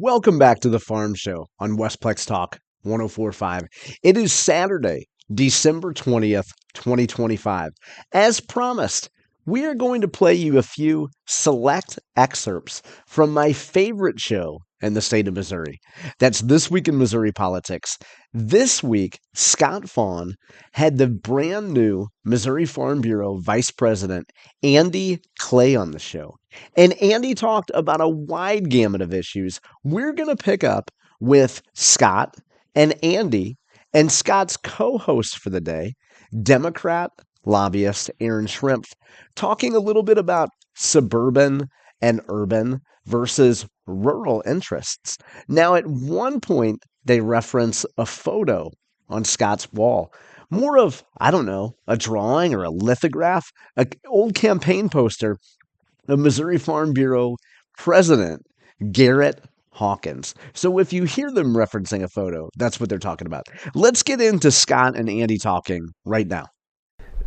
Welcome back to the Farm Show on Westplex Talk 1045. It is Saturday, December 20th, 2025. As promised, we are going to play you a few select excerpts from my favorite show in the state of Missouri. That's This Week in Missouri Politics. This week, Scott Fawn had the brand new Missouri Farm Bureau Vice President, Andy Clay, on the show. And Andy talked about a wide gamut of issues. We're going to pick up with Scott and Andy and Scott's co-host for the day, Democrat lobbyist Aaron Schrimpf, talking a little bit about suburban and urban versus rural interests. Now, at one point, they reference a photo on Scott's wall. More of, I don't know, a drawing or a lithograph, an old campaign poster of Missouri Farm Bureau President Garrett Hawkins. So if you hear them referencing a photo, that's what they're talking about. Let's get into Scott and Andy talking right now.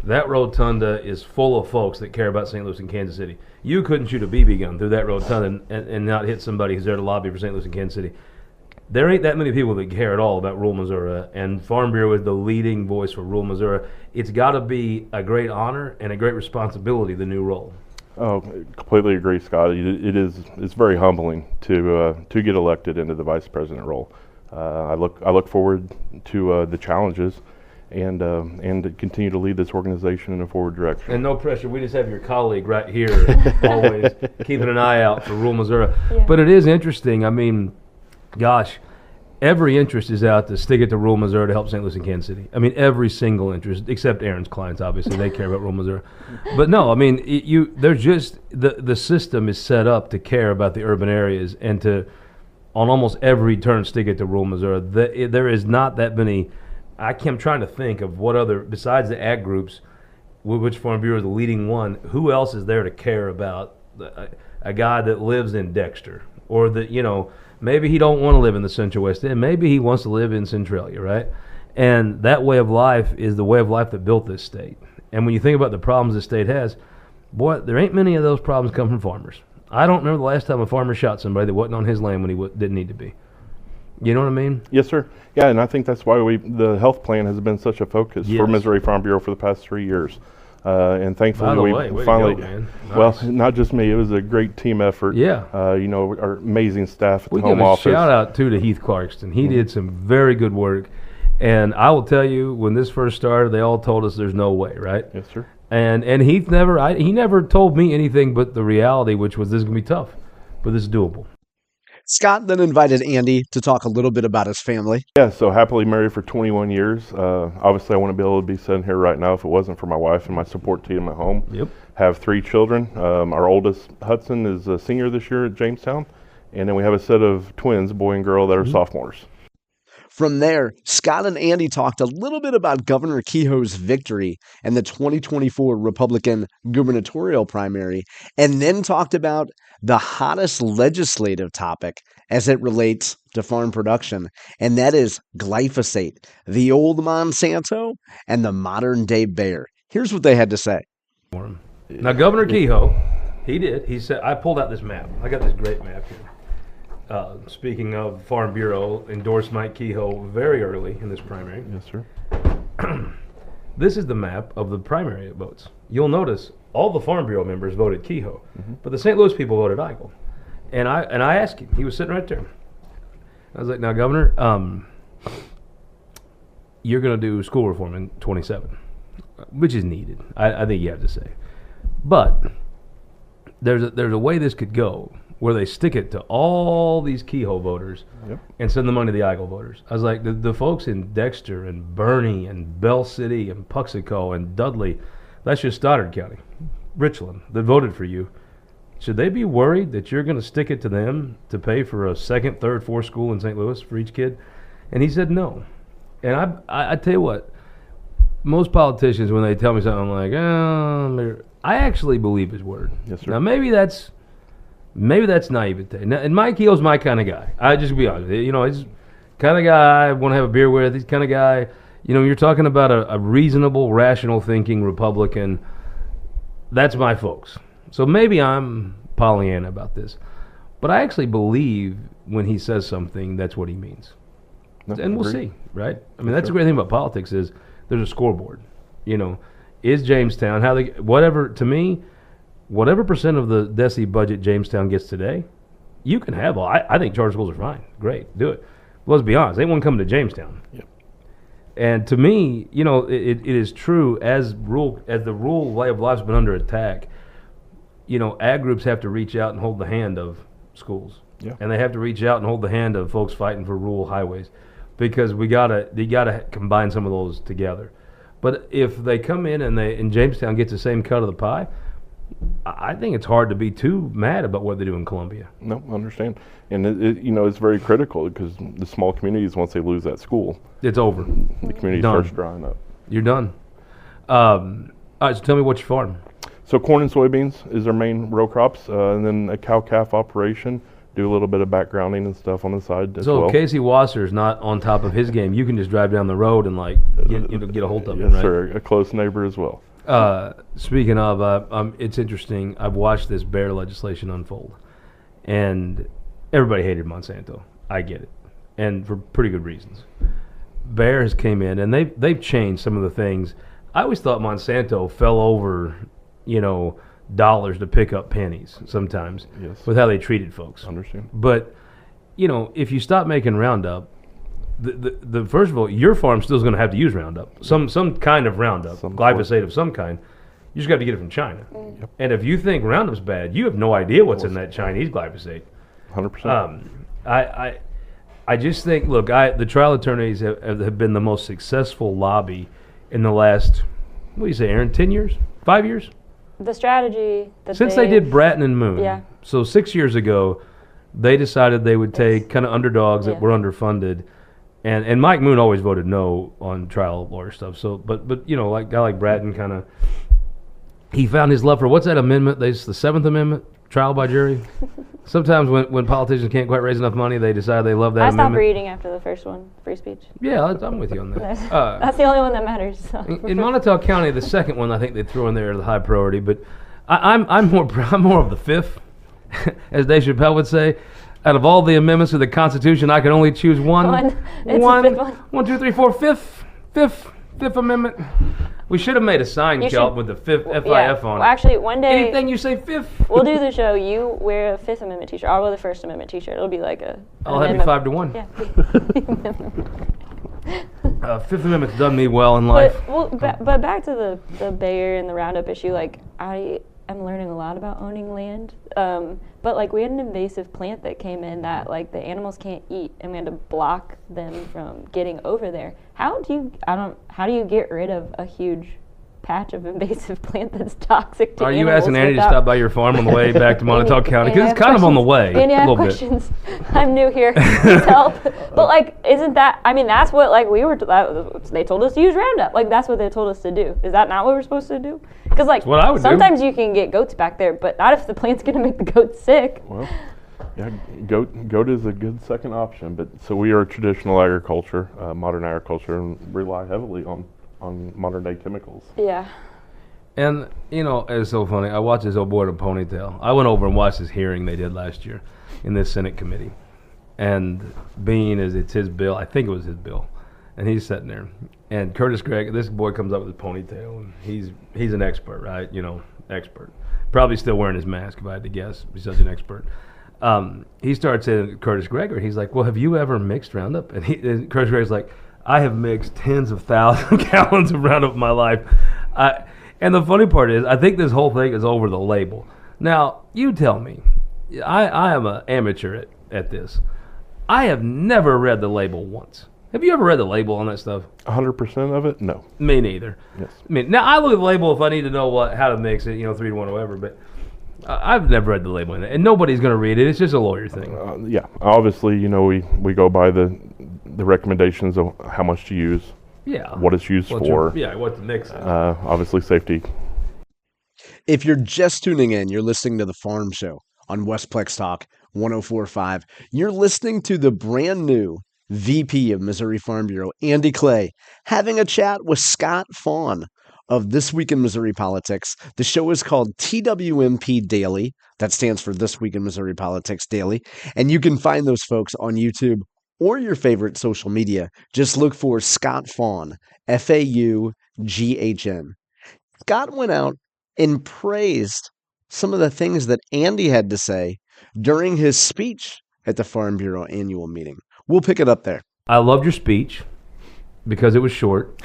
That rotunda is full of folks that care about St. Louis and Kansas City. You couldn't shoot a BB gun through that rotunda and not hit somebody who's there to lobby for St. Louis and Kansas City. There ain't that many people that care at all about rural Missouri, and Farm Bureau is the leading voice for rural Missouri. It's got to be a great honor and a great responsibility, the new role. Oh, completely agree, Scott. It's very humbling to get elected into the vice president role. I look forward to the challenges and to continue to lead this organization in a forward direction. And no pressure. We just have your colleague right here, always keeping an eye out for rural Missouri. Yeah. But it is interesting. I mean, gosh, every interest is out to stick it to rural Missouri to help St. Louis and Kansas City. I mean, every single interest, except Aaron's clients, obviously. They care about rural Missouri. But no, I mean, there's just, the system is set up to care about the urban areas and to, on almost every turn, stick it to rural Missouri. There is not that many. I'm trying to think of what other, besides the ag groups, which Farm Bureau is the leading one, who else is there to care about a guy that lives in Dexter? Or that, maybe he don't want to live in the Central West End. Maybe he wants to live in Centralia, right? And that way of life is the way of life that built this state. And when you think about the problems this state has, boy, there ain't many of those problems come from farmers. I don't remember the last time a farmer shot somebody that wasn't on his land when he didn't need to be. You know what I mean? Yes, sir. Yeah, and I think that's why the health plan has been such a focus for Missouri Farm Bureau for the past 3 years. And thankfully, we finally, nice. Well, not just me, it was a great team effort. Yeah. Our amazing staff at the we home give office. A shout out to Heath Clarkston. He did some very good work. And I will tell you, when this first started, they all told us there's no way, right? Yes, sir. And Heath never told me anything but the reality, which was this is going to be tough, but this is doable. Scott then invited Andy to talk a little bit about his family. Yeah, so happily married for 21 years. Obviously, I wouldn't be able to be sitting here right now if it wasn't for my wife and my support team at home. Yep. Have 3 children. Our oldest, Hudson, is a senior this year at Jamestown. And then we have a set of twins, boy and girl, that are sophomores. From there, Scott and Andy talked a little bit about Governor Kehoe's victory in the 2024 Republican gubernatorial primary, and then talked about the hottest legislative topic as it relates to farm production, and that is glyphosate, the old Monsanto and the modern day Bayer. Here's what they had to say. Now, Governor Kehoe, he said, I pulled out this map. I got this great map here. Speaking of Farm Bureau, endorsed Mike Kehoe very early in this primary. Yes, sir. This is the map of the primary votes. You'll notice all the Farm Bureau members voted Kehoe, but the St. Louis people voted Eigel. And I asked him, he was sitting right there. I was like, now, Governor, you're going to do school reform in 27, which is needed, I think you have to say. But there's a way this could go, where they stick it to all these Kehoe voters and send the money to the Eigel voters. I was like, the folks in Dexter and Bernie and Bell City and Puxico and Dudley, that's just Stoddard County, Richland, that voted for you. Should they be worried that you're going to stick it to them to pay for a second, third, fourth school in St. Louis for each kid? And he said no. And I tell you what, most politicians, when they tell me something, I'm like, I actually believe his word. Yes, sir. Now, maybe that's naivete. And Mike Kehoe's my kind of guy. I just be honest. He's kind of guy I want to have a beer with. He's kind of guy, you're talking about a reasonable, rational thinking Republican. That's my folks. So maybe I'm Pollyanna about this. But I actually believe when he says something, that's what he means. No, And we'll agreed. see, right? I mean, that's the great thing about politics is there's a scoreboard. You know, is Jamestown to me, whatever percent of the DESE budget Jamestown gets today, you can have all. I think charter schools are fine. Great, do it. Well, let's be honest, they won't come to Jamestown. Yep. And to me, you know, it is true as the rural way of life has been under attack. You know, ag groups have to reach out and hold the hand of schools. Yeah. And they have to reach out and hold the hand of folks fighting for rural highways, because you gotta combine some of those together. But if they come in and Jamestown gets the same cut of the pie, I think it's hard to be too mad about what they do in Columbia. No, I understand. And it's very critical because the small communities, once they lose that school, It's over. the community Done. starts drying up. You're done. All right, so tell me what you farm. So corn and soybeans is our main row crops, and then a cow-calf operation. Do a little bit of backgrounding and stuff on the side as So well. if Casey Wasser's not on top of his game, you can just drive down the road and get a hold of him, Yes, right? sir. A close neighbor as well. Speaking of, it's interesting. I've watched this bear legislation unfold, and everybody hated Monsanto. I get it, and for pretty good reasons. Bayer has came in, and they've changed some of the things. I always thought Monsanto fell over, dollars to pick up pennies sometimes Yes. with how they treated folks. Understand. But if you stop making Roundup, the first of all, your farm still is going to have to use Roundup, some kind of Roundup, Some glyphosate of some kind. You just got to get it from China. Yep. And if you think Roundup's bad, you have no idea what's in that Chinese glyphosate. 100%. I just think, look, the trial attorneys have been the most successful lobby in the last, what do you say, Aaron, 10 years? 5 years? The strategy that Since they did Bratton and Moon. Yeah. So 6 years ago, they decided they would take kind of underdogs that Yeah. were underfunded. And Mike Moon always voted no on trial lawyer stuff. So, but like a guy like Bratton kind of, he found his love for, what's that amendment? The Seventh Amendment, trial by jury. Sometimes when politicians can't quite raise enough money, they decide they love that I stopped amendment. reading after the first one, free speech. Yeah, I'm with you on that. That's the only one that matters. So. In Monotone County, the second one I think they threw in there the high priority, but I'm more of the fifth, as Dave Chappelle would say. Out of all the amendments to the Constitution, I can only choose one. It's the fifth one. 1, 2, 3, 4, Fifth Amendment. We should have made a sign, You Kelp, should- with the fifth FIF Yeah. on Well, it. actually, one day Anything you say fifth, we'll do the show. You wear a Fifth Amendment T-shirt. I'll wear the First Amendment T-shirt. It'll be like a. I'll have you amendment. 5-1. Yeah. Fifth Amendment's done me well in life. But back to the Bayer and the Roundup issue. Like I am learning a lot about owning land. But like we had an invasive plant that came in that like the animals can't eat, and we had to block them from getting over there. How do you get rid of a huge patch of invasive plant that's toxic to Are animals? you asking Andy to stop by your farm on the way back to Monotone County? Because it's kind of on the way. Andy, I a have little bit. questions. I'm new here. Please help. But like, isn't that? I mean, that's what like we were. They told us to use Roundup. Like that's what they told us to do. Is that not what we're supposed to do? Because like what I would do. sometimes you can get goats back there, but not if the plant's gonna make the goats sick. Well, yeah, goat is a good second option, but so we are traditional agriculture, modern agriculture, and rely heavily on modern day chemicals. Yeah. And, it's so funny. I watched this old boy in a ponytail. I went over and watched this hearing they did last year in this Senate committee. And being as it's his bill, I think it was his bill, and he's sitting there. And Curtis Gregg, this boy comes up with his ponytail, and he's an expert, right? Expert. Probably still wearing his mask, if I had to guess. He's such an expert. He starts saying, Curtis Gregg, he's like, well, have you ever mixed Roundup? And Curtis Gregg's like, I have mixed tens of thousands of gallons of Roundup in my life. And the funny part is, I think this whole thing is over the label. Now, you tell me. I am an amateur at this. I have never read the label once. Have you ever read the label on that stuff? 100% of it? No. Me neither. Yes. Now I look at the label if I need to know how to mix it, 3 to 1 or whatever, but I've never read the label in it, and nobody's going to read it. It's just a lawyer thing. Yeah. Obviously, we go by the recommendations of how much to use, Yeah. what it's used for. What to mix it. Obviously, safety. If you're just tuning in, you're listening to The Farm Show on Westplex Talk 104.5. You're listening to the brand new VP of Missouri Farm Bureau, Andy Clay, having a chat with Scott Fawn of This Week in Missouri Politics. The show is called TWMP Daily. That stands for This Week in Missouri Politics Daily. And you can find those folks on YouTube or your favorite social media. Just look for Scott Faughan, Faughn. Scott went out and praised some of the things that Andy had to say during his speech at the Farm Bureau annual meeting. We'll pick it up there. I loved your speech because it was short.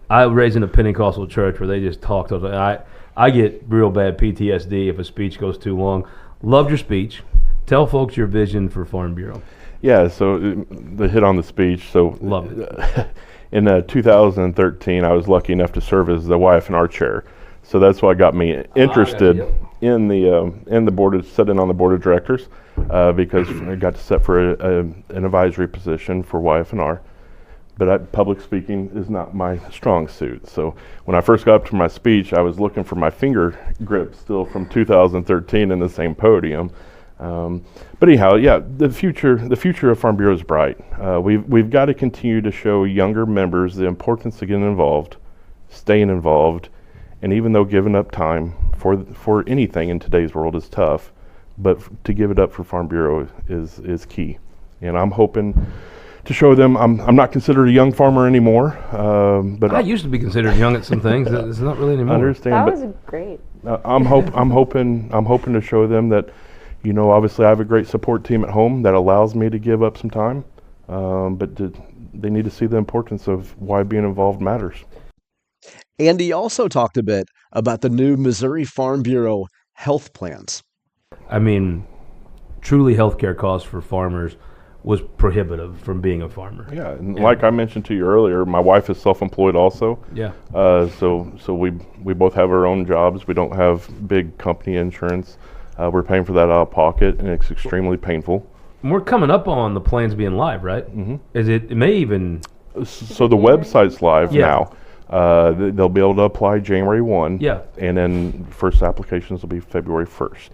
I was raised in a Pentecostal church where they just talked. I get real bad PTSD if a speech goes too long. Loved your speech. Tell folks your vision for Farm Bureau. Yeah, so the hit on the speech. So Loved it. In 2013, I was lucky enough to serve as the YF&R chair. So that's what got me interested in the board, sitting on the board of directors, because I got to sit for an advisory position for YF&R. But public speaking is not my strong suit. So when I first got up to my speech, I was looking for my finger grip still from 2013 in the same podium. But anyhow, yeah, the future of Farm Bureau is bright. We've got to continue to show younger members the importance of getting involved, staying involved, and even though giving up time for anything in today's world is tough, but to give it up for Farm Bureau is key. And I'm hoping to show them I'm not considered a young farmer anymore. But I used to be considered young at some things. It's not really anymore. Understand, That but was great. I'm hoping to show them that, obviously I have a great support team at home that allows me to give up some time, but they need to see the importance of why being involved matters. Andy also talked a bit about the new Missouri Farm Bureau health plans. I mean, truly healthcare costs for farmers was prohibitive from being a farmer. Yeah, and like I mentioned to you earlier, my wife is self-employed also. Yeah. So we both have our own jobs. We don't have big company insurance. We're paying for that out of pocket, and it's extremely painful. And we're coming up on the plans being live, right? Mm-hmm. It may even... So the website's live Yeah. now. They'll be able to apply January 1. Yeah. And then first applications will be February 1st.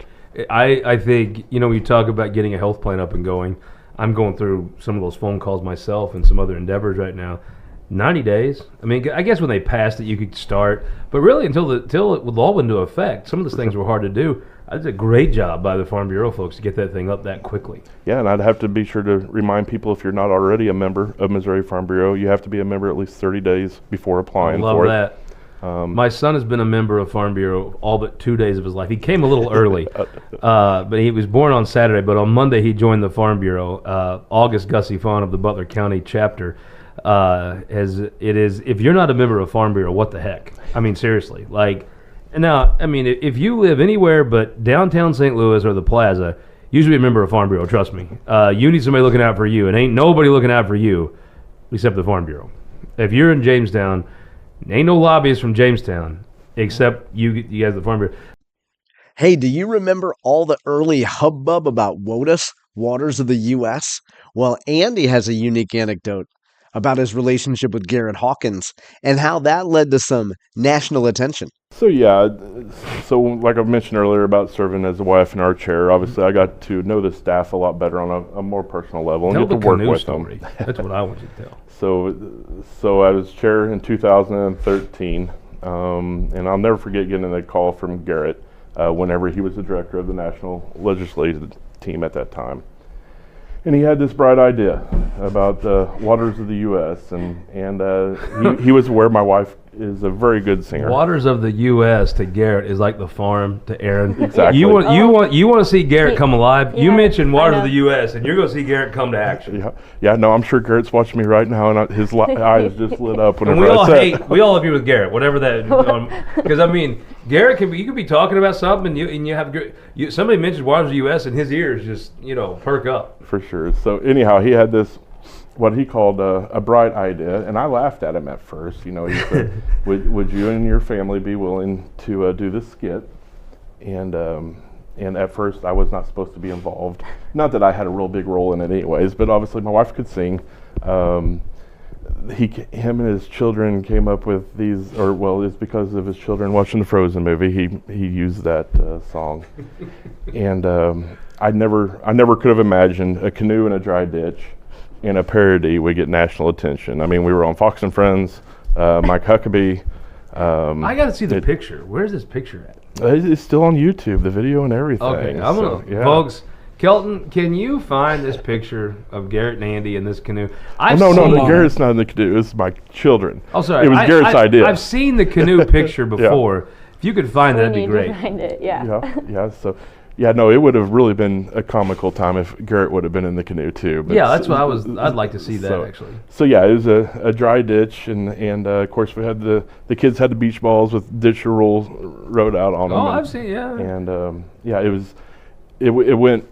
I think, when you talk about getting a health plan up and going, I'm going through some of those phone calls myself and some other endeavors right now. 90 days. I mean, I guess when they passed it, you could start. But really, until it would all went into effect, some of those things were hard to do. That's a great job by the Farm Bureau folks to get that thing up that quickly. Yeah, and I'd have to be sure to remind people, if you're not already a member of Missouri Farm Bureau, you have to be a member at least 30 days before applying I love for that. it. My son has been a member of Farm Bureau all but 2 days of his life. He came a little early, but he was born on Saturday. But on Monday, he joined the Farm Bureau. August Gussie Faughan of the Butler County chapter if you're not a member of Farm Bureau, what the heck? I mean, seriously. Now, I mean, if you live anywhere but downtown St. Louis or the Plaza, usually a member of Farm Bureau, trust me. You need somebody looking out for you, and ain't nobody looking out for you except the Farm Bureau. If you're in Jamestown, ain't no lobbyists from Jamestown except you guys, the Farm Bureau. Hey, do you remember all the early hubbub about WOTUS, Waters of the U.S.? Well, Andy has a unique anecdote about his relationship with Garrett Hawkins and how that led to some national attention. So like I mentioned earlier about serving as the YF&R chair, obviously I got to know the staff a lot better on a more personal level and Tell get the to work canoe with story. them. That's what I want you to tell. So I was chair in 2013, and I'll never forget getting a call from Garrett whenever he was the director of the National Legislative Team at that time. And he had this bright idea about the waters of the U.S. and he was aware my wife is a very good singer. Waters of the U.S. to Garrett is like the farm to Aaron. Exactly. You want to see Garrett come alive. You Yeah, mentioned I Waters of know. the U.S. and you're going to see Garrett come to action. Yeah. No, I'm sure Garrett's watching me right now, and his eyes just lit up And whenever I said. we all agree with Garrett, whatever that. Because I mean, Garrett you could be talking about something, and you have somebody mentions Waters of the U.S. and his ears just perk up. For sure. So anyhow, he had this, what he called a bright idea, and I laughed at him at first. He said, would you and your family be willing to do this skit? And at first I was not supposed to be involved. Not that I had a real big role in it anyways, but obviously my wife could sing. Him and his children came up with these, it's because of his children watching the Frozen movie. He used that song. And I never could have imagined a canoe in a dry ditch and a parody would get national attention. I mean, we were on Fox and Friends, Mike Huckabee, I got to see the picture. Where's this picture at? It's still on YouTube, the video and everything. Okay, I'm so, gonna, folks. Kelton, can you find this picture of Garrett and Andy in this canoe? No, Garrett's not in the canoe. It's my children. Oh, sorry. It was Garrett's idea. I've seen the canoe picture before. If you could find that, that'd be great. To find it, yeah. So, no, it would have really been a comical time if Garrett would have been in the canoe too. But yeah, that's what I'd like to see that actually. So yeah, it was a dry ditch, and of course we had the kids had the beach balls with ditch rules wrote out on them. Oh, I've seen, yeah. And it went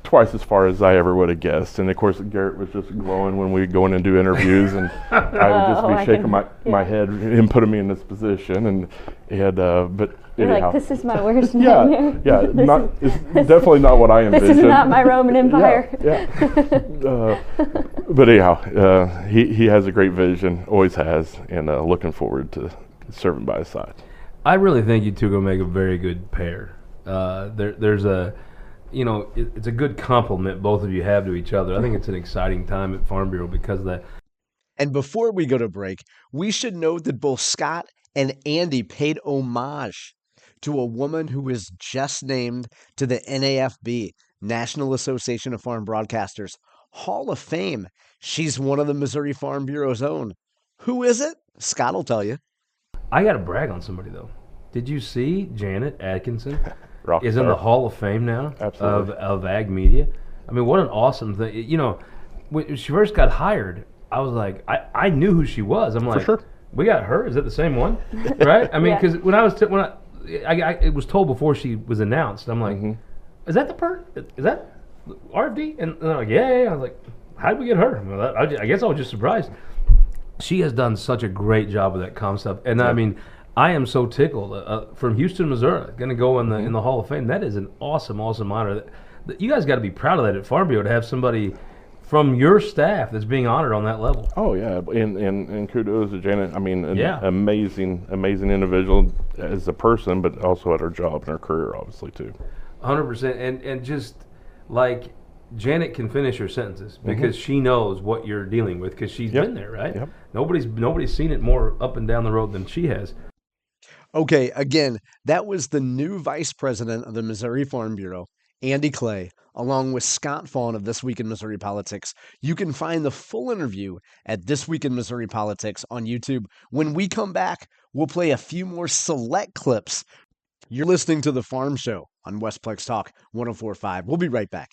twice as far as I ever would have guessed. And of course, Garrett was just glowing when we go in and do interviews, and I would just be shaking my head, him putting me in this position, and but you're anyhow. like, this is my worst nightmare. It's definitely not what I envisioned. This is not my Roman Empire. But anyhow, he has a great vision, always has, and looking forward to serving by his side. I really think you two are going to make a very good pair. There's a, it's a good compliment both of you have to each other. I think it's an exciting time at Farm Bureau because of that. And before we go to break, we should note that both Scott and Andy paid homage to a woman who was just named to the NAFB, National Association of Farm Broadcasters, Hall of Fame. She's one of the Missouri Farm Bureau's own. Who is it? Scott will tell you. I got to brag on somebody, though. Did you see Janet Atkinson Rock is star. in the Hall of Fame now? Absolutely. Of Ag Media? I mean, what an awesome thing. When she first got hired, I was like, I knew who she was. I'm like, sure. We got her. Is that the same one? Right? I mean, because when I it was told before she was announced, I'm like, is that is that RFD? And they're like, yeah. I was like, how did we get her? Well, I guess I was just surprised. She has done such a great job with that comm stuff. And I mean, I am so tickled. From Houston, Missouri, going to go in the Hall of Fame. That is an awesome, awesome honor. You guys got to be proud of that at Farm Bureau to have somebody from your staff that's being honored on that level. Oh yeah, and kudos to Janet. I mean, amazing individual as a person, but also at her job and her career, obviously too. 100%, and just like Janet can finish her sentences because she knows what you're dealing with because she's been there, right? Yep. Nobody's seen it more up and down the road than she has. Okay, again, that was the new vice president of the Missouri Farm Bureau, Andy Clay, along with Scott Fawn of This Week in Missouri Politics. You can find the full interview at This Week in Missouri Politics on YouTube. When we come back, we'll play a few more select clips. You're listening to The Farm Show on Westplex Talk 104.5. We'll be right back.